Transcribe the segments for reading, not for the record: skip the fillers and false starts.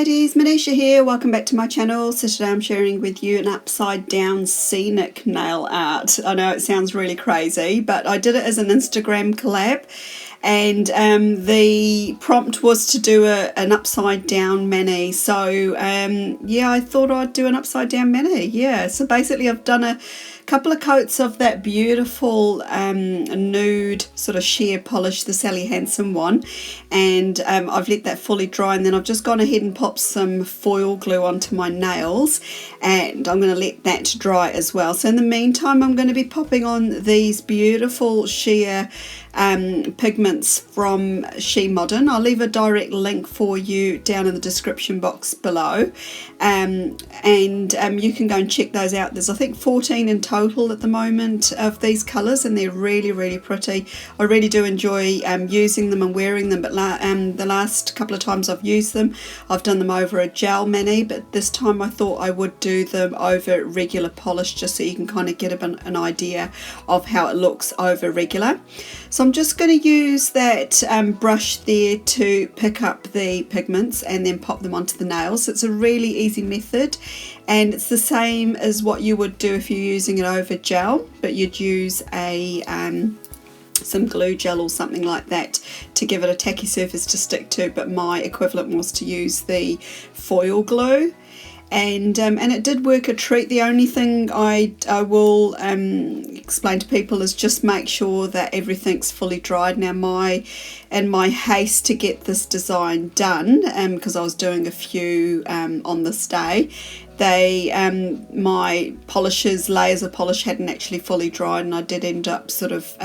ladies, Manisha here. Welcome back to my channel. So today I'm sharing with you an upside down scenic nail art. I know it sounds really crazy, but I did it as an Instagram collab, and the prompt was to do an upside down mani. So yeah, I thought I'd do an upside down mani. Yeah, so basically I've done a couple of coats of that beautiful nude sort of sheer polish, the Sally Hansen one, and I've let that fully dry, and then I've just gone ahead and popped some foil glue onto my nails, and I'm going to let that dry as well. So in the meantime, I'm going to be popping on these beautiful sheer pigments from She Modern. I'll leave a direct link for you down in the description box below, and you can go and check those out. There's I think 14 in total at the moment of these colours, and they're really pretty. I really do enjoy using them and wearing them, but the last couple of times I've used them, I've done them over a gel mani, but this time I thought I would do them over regular polish, just so you can kind of get an idea of how it looks over regular. So I'm just going to use that brush there to pick up the pigments and then pop them onto the nails. It's a really easy method, and it's the same as what you would do if you're using it over gel, but you'd use a some glue gel or something like that to give it a tacky surface to stick to, but my equivalent was to use the foil glue. And it did work a treat. The only thing I will explain to people is just make sure that everything's fully dried. Now in my haste to get this design done, because I was doing a few on this day, my layers of polish hadn't actually fully dried, and I did end up sort of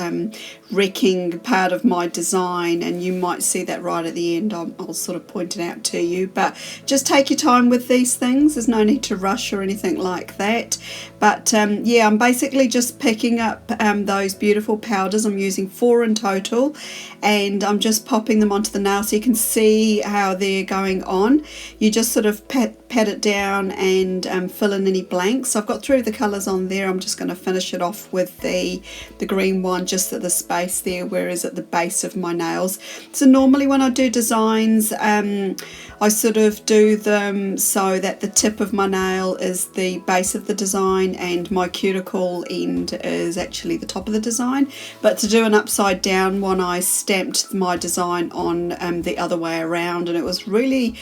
wrecking part of my design, and you might see that right at the end. I'll sort of point it out to you, but just take your time with these things. There's no need to rush or anything like that. But yeah, I'm basically just picking up those beautiful powders. I'm using 4 in total, and I'm just popping them onto the nail so you can see how they're going on. You just sort of pat it down and fill in any blanks. I've got through the colours on there. I'm just going to finish it off with the green one just at the space there, whereas at the base of my nails. So normally when I do designs, I sort of do them so that the tip of my nail is the base of the design and my cuticle end is actually the top of the design. But to do an upside down one, I stamped my design on the other way around, and it was really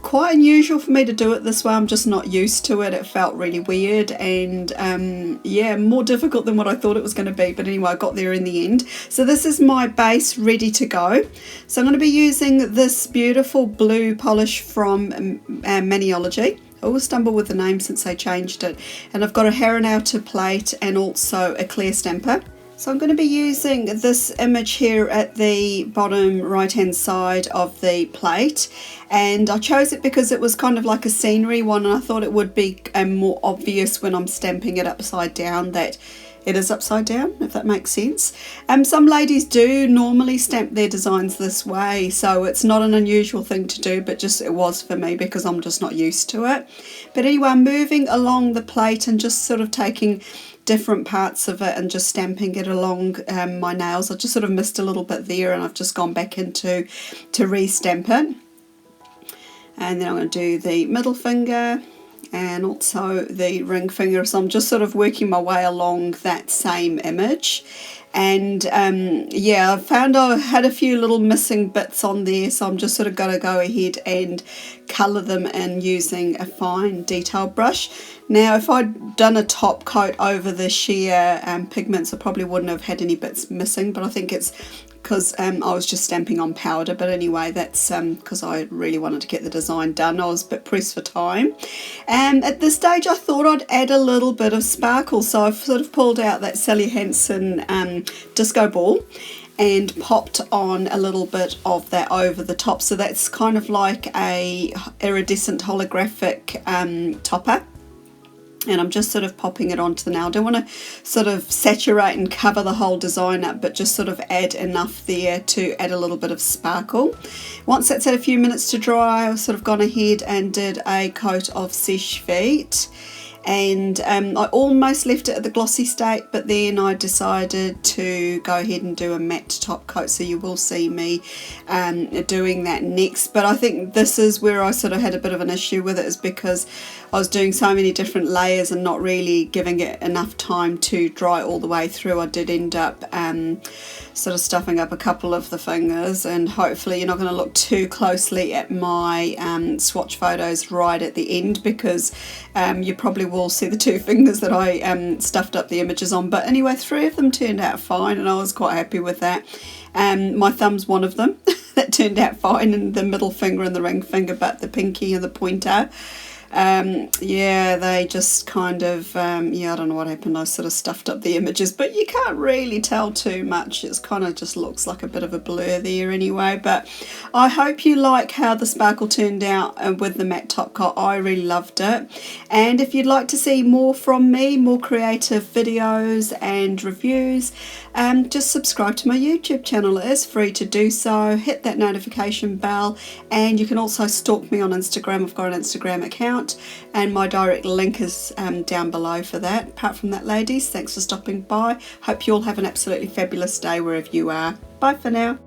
quite unusual for me to do it this way. I'm just not used to it. It felt really weird, and yeah, more difficult than what I thought it was going to be, but anyway, I got there in the end. So this is my base ready to go. So I'm going to be using this beautiful blue polish from Maniology. I always stumble with the name since they changed it, and I've got a Harunouta plate and also a clear stamper. So I'm going to be using this image here at the bottom right hand side of the plate, and I chose it because it was kind of like a scenery one, and I thought it would be more obvious when I'm stamping it upside down that it is upside down, if that makes sense. Some ladies do normally stamp their designs this way, so it's not an unusual thing to do, but just it was for me because I'm just not used to it. But anyway, I'm moving along the plate and just sort of taking different parts of it and just stamping it along my nails. I just sort of missed a little bit there, and I've just gone back into to re-stamp it. And then I'm going to do the middle finger and also the ring finger. So I'm just sort of working my way along that same image. And yeah, I found I had a few little missing bits on there, so I'm just sort of going to go ahead and colour them in using a fine detail brush. Now, if I'd done a top coat over the sheer pigments, I probably wouldn't have had any bits missing, but I think it's because I was just stamping on powder. But anyway, that's because I really wanted to get the design done. I was a bit pressed for time. At this stage, I thought I'd add a little bit of sparkle, so I've sort of pulled out that Sally Hansen disco ball and popped on a little bit of that over the top. So that's kind of like a iridescent holographic topper. And I'm just sort of popping it onto the nail. I don't want to sort of saturate and cover the whole design up, but just sort of add enough there to add a little bit of sparkle. Once that's had a few minutes to dry, I've sort of gone ahead and did a coat of Seche Vite. and I almost left it at the glossy state, but then I decided to go ahead and do a matte top coat, so you will see me doing that next. But I think this is where I sort of had a bit of an issue with it, is because I was doing so many different layers and not really giving it enough time to dry all the way through. I did end up sort of stuffing up a couple of the fingers, and hopefully you're not going to look too closely at my swatch photos right at the end, because you probably will see the 2 fingers that I stuffed up the images on. But anyway, 3 of them turned out fine, and I was quite happy with that. My thumb's one of them that turned out fine, and the middle finger and the ring finger, but the pinky and the pointer, yeah, they just kind of, yeah, I don't know what happened. I sort of stuffed up the images, but you can't really tell too much. It's kind of just looks like a bit of a blur there anyway. But I hope you like how the sparkle turned out with the matte top coat. I really loved it. And if you'd like to see more from me, more creative videos and reviews, just subscribe to my YouTube channel. It is free to do so. Hit that notification bell, and you can also stalk me on Instagram. I've got an Instagram account, and my direct link is down below for that. Apart from that, ladies, thanks for stopping by. Hope you all have an absolutely fabulous day wherever you are. Bye for now.